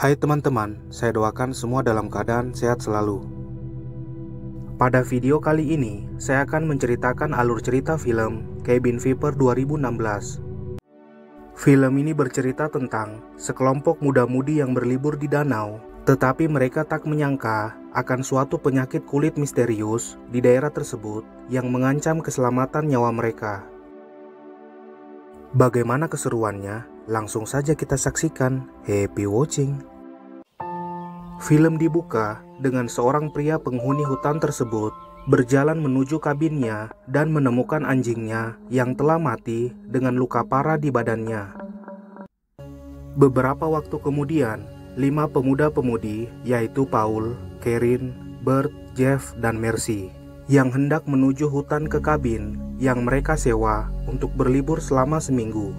Hai teman-teman, saya doakan semua dalam keadaan sehat selalu. Pada video kali ini, saya akan menceritakan alur cerita film Cabin Fever 2016. Film ini bercerita tentang sekelompok muda-mudi yang berlibur di danau, tetapi mereka tak menyangka akan suatu penyakit kulit misterius di daerah tersebut yang mengancam keselamatan nyawa mereka. Bagaimana keseruannya? Langsung saja kita saksikan. Happy watching. Film dibuka dengan seorang pria penghuni hutan tersebut berjalan menuju kabinnya dan menemukan anjingnya yang telah mati dengan luka parah di badannya. Beberapa waktu kemudian, 5 pemuda-pemudi yaitu Paul, Karin, Bert, Jeff, dan Mercy yang hendak menuju hutan ke kabin yang mereka sewa untuk berlibur selama seminggu.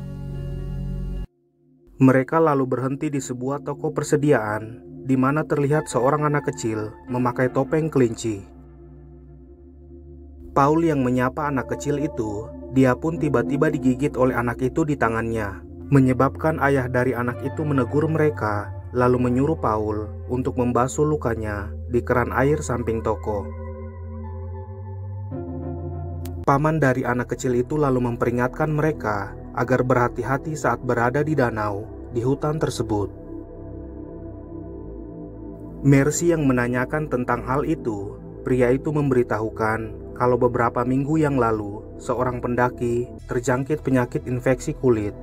Mereka lalu berhenti di sebuah toko persediaan di mana terlihat seorang anak kecil memakai topeng kelinci. Paul yang menyapa anak kecil itu, dia pun tiba-tiba digigit oleh anak itu di tangannya, menyebabkan ayah dari anak itu menegur mereka, lalu menyuruh Paul untuk membasuh lukanya di keran air samping toko. Paman dari anak kecil itu lalu memperingatkan mereka agar berhati-hati saat berada di danau di hutan tersebut. Mercy yang menanyakan tentang hal itu, pria itu memberitahukan kalau beberapa minggu yang lalu seorang pendaki terjangkit penyakit infeksi kulit.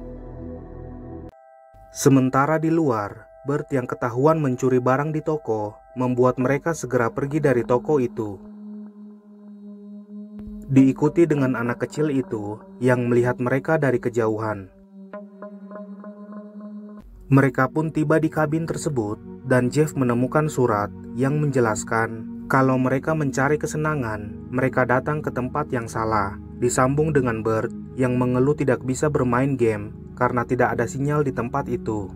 Sementara di luar, Bert yang ketahuan mencuri barang di toko membuat mereka segera pergi dari toko itu. Diikuti dengan anak kecil itu yang melihat mereka dari kejauhan. Mereka pun tiba di kabin tersebut dan Jeff menemukan surat yang menjelaskan kalau mereka mencari kesenangan, mereka datang ke tempat yang salah. Disambung dengan Bert yang mengeluh tidak bisa bermain game karena tidak ada sinyal di tempat itu.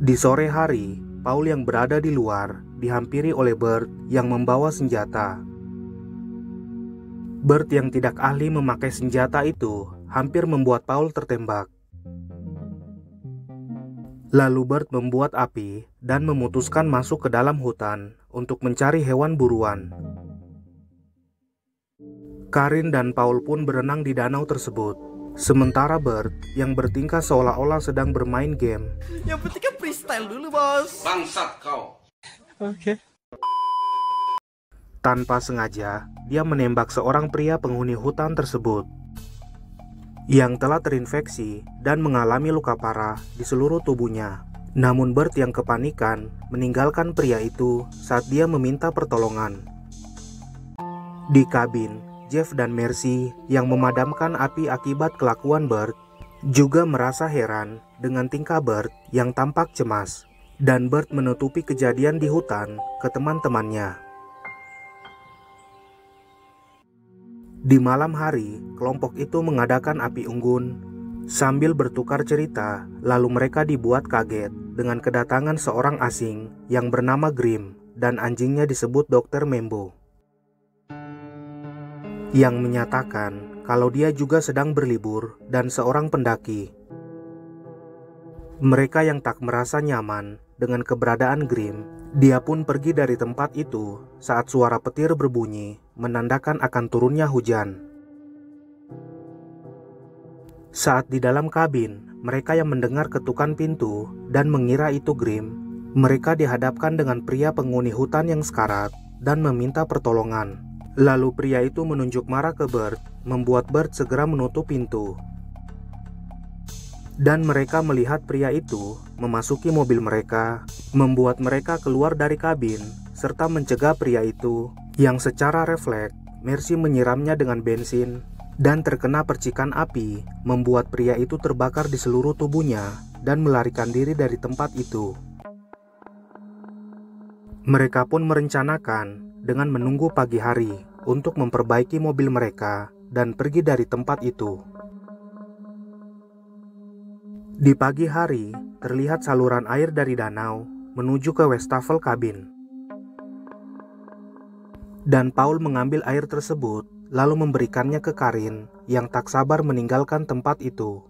Di sore hari, Paul yang berada di luar dihampiri oleh Bert yang membawa senjata. Bert yang tidak ahli memakai senjata itu hampir membuat Paul tertembak. Lalu Bert membuat api dan memutuskan masuk ke dalam hutan untuk mencari hewan buruan. Karin dan Paul pun berenang di danau tersebut. Sementara Bert yang bertingkah seolah-olah sedang bermain game. Yang penting kan freestyle dulu, bos. Bangsat kau. Oke. Tanpa sengaja, dia menembak seorang pria penghuni hutan tersebut yang telah terinfeksi dan mengalami luka parah di seluruh tubuhnya. Namun Bert yang kepanikan meninggalkan pria itu saat dia meminta pertolongan. Di kabin, Jeff dan Mercy yang memadamkan api akibat kelakuan Bert juga merasa heran dengan tingkah Bert yang tampak cemas, dan Bert menutupi kejadian di hutan ke teman-temannya. Di malam hari, kelompok itu mengadakan api unggun. Sambil bertukar cerita, lalu mereka dibuat kaget dengan kedatangan seorang asing yang bernama Grim dan anjingnya disebut Dr. Membo, yang menyatakan kalau dia juga sedang berlibur dan seorang pendaki. Mereka yang tak merasa nyaman dengan keberadaan Grim, dia pun pergi dari tempat itu saat suara petir berbunyi menandakan akan turunnya hujan. Saat di dalam kabin, mereka yang mendengar ketukan pintu dan mengira itu Grim, mereka dihadapkan dengan pria penghuni hutan yang sekarat dan meminta pertolongan. Lalu pria itu menunjuk marah ke Bert, membuat Bert segera menutup pintu. Dan mereka melihat pria itu memasuki mobil mereka, membuat mereka keluar dari kabin, serta mencegah pria itu, yang secara refleks, Mercy menyiramnya dengan bensin, dan terkena percikan api, membuat pria itu terbakar di seluruh tubuhnya, dan melarikan diri dari tempat itu. Mereka pun merencanakan dengan menunggu pagi hari, untuk memperbaiki mobil mereka, dan pergi dari tempat itu. Di pagi hari, terlihat saluran air dari danau menuju ke wastafel kabin. Dan Paul mengambil air tersebut, lalu memberikannya ke Karin yang tak sabar meninggalkan tempat itu.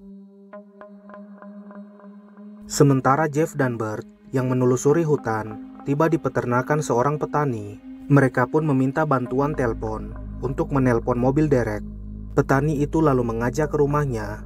Sementara Jeff dan Bert yang menelusuri hutan tiba di peternakan seorang petani, mereka pun meminta bantuan telepon untuk menelpon mobil derek. Petani itu lalu mengajak ke rumahnya.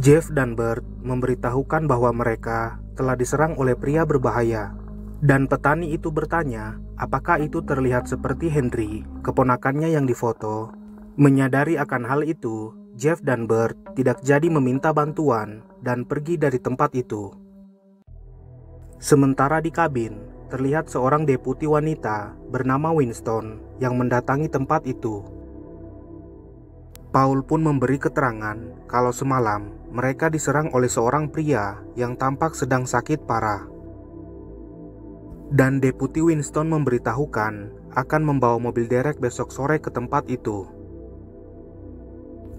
Jeff dan Bert memberitahukan bahwa mereka telah diserang oleh pria berbahaya. Dan petani itu bertanya, apakah itu terlihat seperti Henry, keponakannya yang difoto. Menyadari akan hal itu, Jeff dan Bert tidak jadi meminta bantuan dan pergi dari tempat itu. Sementara di kabin, terlihat seorang deputi wanita bernama Winston yang mendatangi tempat itu. Paul pun memberi keterangan kalau semalam mereka diserang oleh seorang pria yang tampak sedang sakit parah. Dan deputi Winston memberitahukan akan membawa mobil derek besok sore ke tempat itu.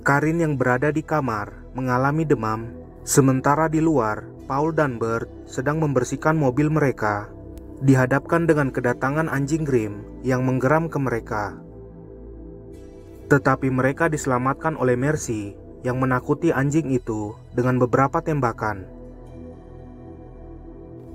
Karin yang berada di kamar mengalami demam, sementara di luar Paul dan Bert sedang membersihkan mobil mereka, dihadapkan dengan kedatangan anjing Grim yang menggeram ke mereka. Tetapi mereka diselamatkan oleh Mercy yang menakuti anjing itu dengan beberapa tembakan.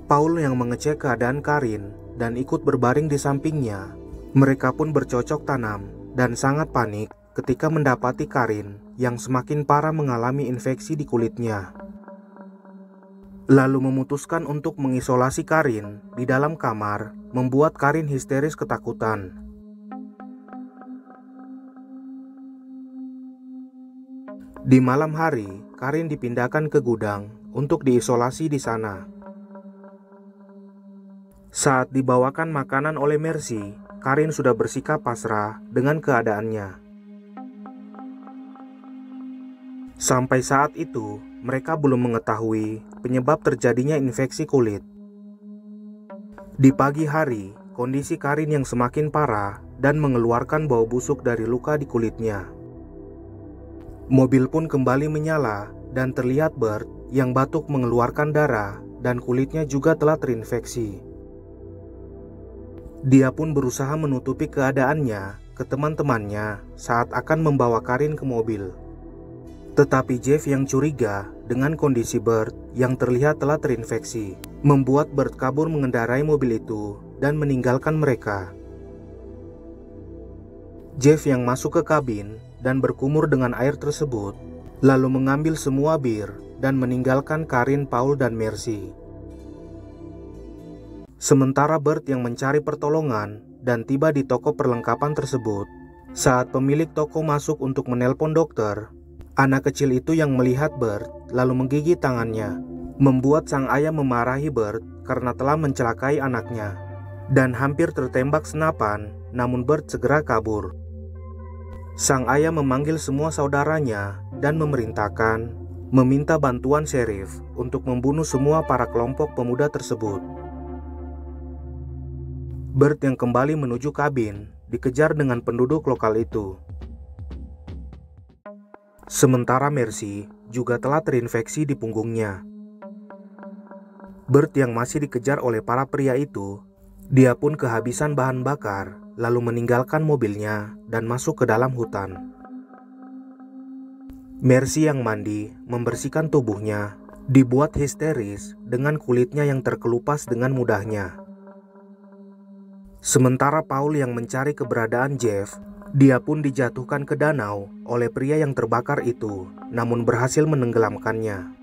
Paul yang mengecek keadaan Karin dan ikut berbaring di sampingnya. Mereka pun bercocok tanam dan sangat panik ketika mendapati Karin yang semakin parah mengalami infeksi di kulitnya. Lalu memutuskan untuk mengisolasi Karin di dalam kamar, membuat Karin histeris ketakutan. Di malam hari, Karin dipindahkan ke gudang untuk diisolasi di sana. Saat dibawakan makanan oleh Mercy, Karin sudah bersikap pasrah dengan keadaannya. Sampai saat itu, mereka belum mengetahui penyebab terjadinya infeksi kulit. Di pagi hari, kondisi Karin yang semakin parah dan mengeluarkan bau busuk dari luka di kulitnya. Mobil pun kembali menyala dan terlihat Bert yang batuk mengeluarkan darah dan kulitnya juga telah terinfeksi. Dia pun berusaha menutupi keadaannya ke teman-temannya saat akan membawa Karin ke mobil. Tetapi Jeff yang curiga dengan kondisi Bert yang terlihat telah terinfeksi, membuat Bert kabur mengendarai mobil itu dan meninggalkan mereka. Jeff yang masuk ke kabin dan berkumur dengan air tersebut, lalu mengambil semua bir dan meninggalkan Karin, Paul, dan Mercy. Sementara Bert yang mencari pertolongan dan tiba di toko perlengkapan tersebut, saat pemilik toko masuk untuk menelpon dokter, anak kecil itu yang melihat Bert lalu menggigit tangannya, membuat sang ayah memarahi Bert karena telah mencelakai anaknya, dan hampir tertembak senapan, namun Bert segera kabur. Sang ayah memanggil semua saudaranya dan memerintahkan meminta bantuan sheriff untuk membunuh semua para kelompok pemuda tersebut. Bert yang kembali menuju kabin dikejar dengan penduduk lokal itu. Sementara Mercy juga telah terinfeksi di punggungnya. Bert yang masih dikejar oleh para pria itu, dia pun kehabisan bahan bakar, lalu meninggalkan mobilnya dan masuk ke dalam hutan. Mercy yang mandi, membersihkan tubuhnya, dibuat histeris dengan kulitnya yang terkelupas dengan mudahnya. Sementara Paul yang mencari keberadaan Jeff, dia pun dijatuhkan ke danau oleh pria yang terbakar itu, namun berhasil menenggelamkannya.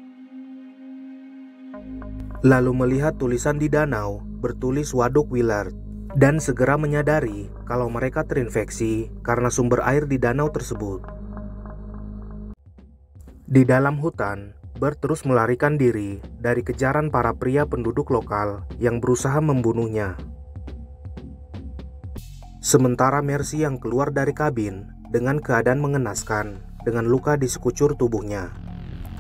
Lalu melihat tulisan di danau bertulis Waduk Willard, dan segera menyadari kalau mereka terinfeksi karena sumber air di danau tersebut. Di dalam hutan, Bert terus melarikan diri dari kejaran para pria penduduk lokal yang berusaha membunuhnya. Sementara Mercy yang keluar dari kabin dengan keadaan mengenaskan dengan luka di sekucur tubuhnya.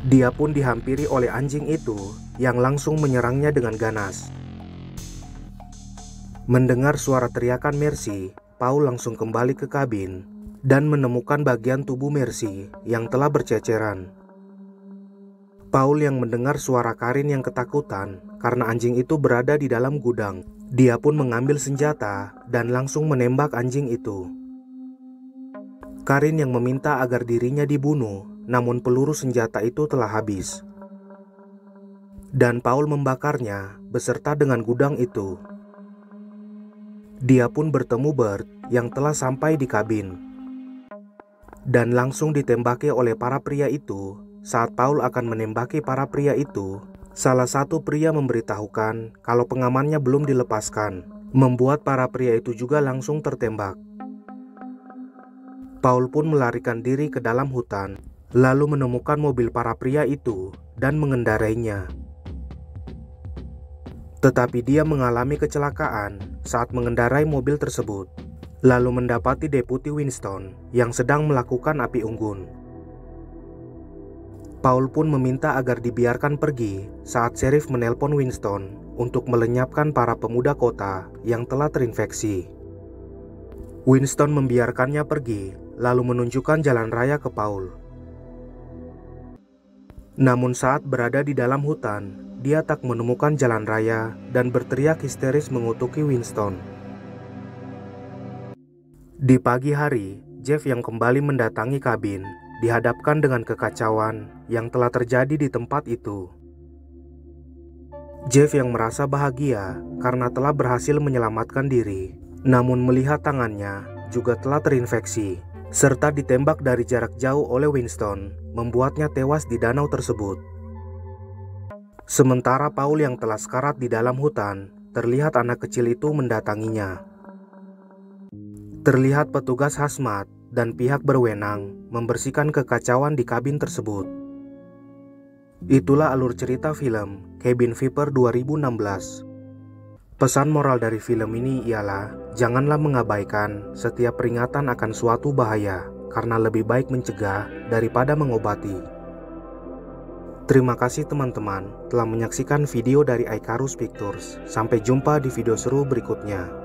Dia pun dihampiri oleh anjing itu yang langsung menyerangnya dengan ganas. Mendengar suara teriakan Mercy, Paul langsung kembali ke kabin dan menemukan bagian tubuh Mercy yang telah berceceran. Paul yang mendengar suara Karin yang ketakutan karena anjing itu berada di dalam gudang. Dia pun mengambil senjata dan langsung menembak anjing itu. Karin yang meminta agar dirinya dibunuh, namun peluru senjata itu telah habis. dan Paul membakarnya beserta dengan gudang itu. Dia pun bertemu Bert yang telah sampai di kabin dan langsung ditembaki oleh para pria itu. Saat Paul akan menembaki para pria itu, salah satu pria memberitahukan kalau pengamannya belum dilepaskan, membuat para pria itu juga langsung tertembak. Paul pun melarikan diri ke dalam hutan, lalu menemukan mobil para pria itu dan mengendarainya. Tetapi dia mengalami kecelakaan saat mengendarai mobil tersebut, lalu mendapati Deputi Winston yang sedang melakukan api unggun. Paul pun meminta agar dibiarkan pergi saat sheriff menelpon Winston untuk melenyapkan para pemuda kota yang telah terinfeksi. Winston membiarkannya pergi, lalu menunjukkan jalan raya ke Paul. Namun saat berada di dalam hutan, dia tak menemukan jalan raya dan berteriak histeris mengutuki Winston. Di pagi hari, Jeff yang kembali mendatangi kabin dihadapkan dengan kekacauan yang telah terjadi di tempat itu. Jeff yang merasa bahagia karena telah berhasil menyelamatkan diri, namun melihat tangannya juga telah terinfeksi, serta ditembak dari jarak jauh oleh Winston, membuatnya tewas di danau tersebut. Sementara Paul yang telah sekarat di dalam hutan, terlihat anak kecil itu mendatanginya. Terlihat petugas hazmat dan pihak berwenang membersihkan kekacauan di kabin tersebut. Itulah alur cerita film Cabin Fever 2016. Pesan moral dari film ini ialah janganlah mengabaikan setiap peringatan akan suatu bahaya, karena lebih baik mencegah daripada mengobati. Terima kasih teman-teman telah menyaksikan video dari Icarus Pictures. Sampai jumpa di video seru berikutnya.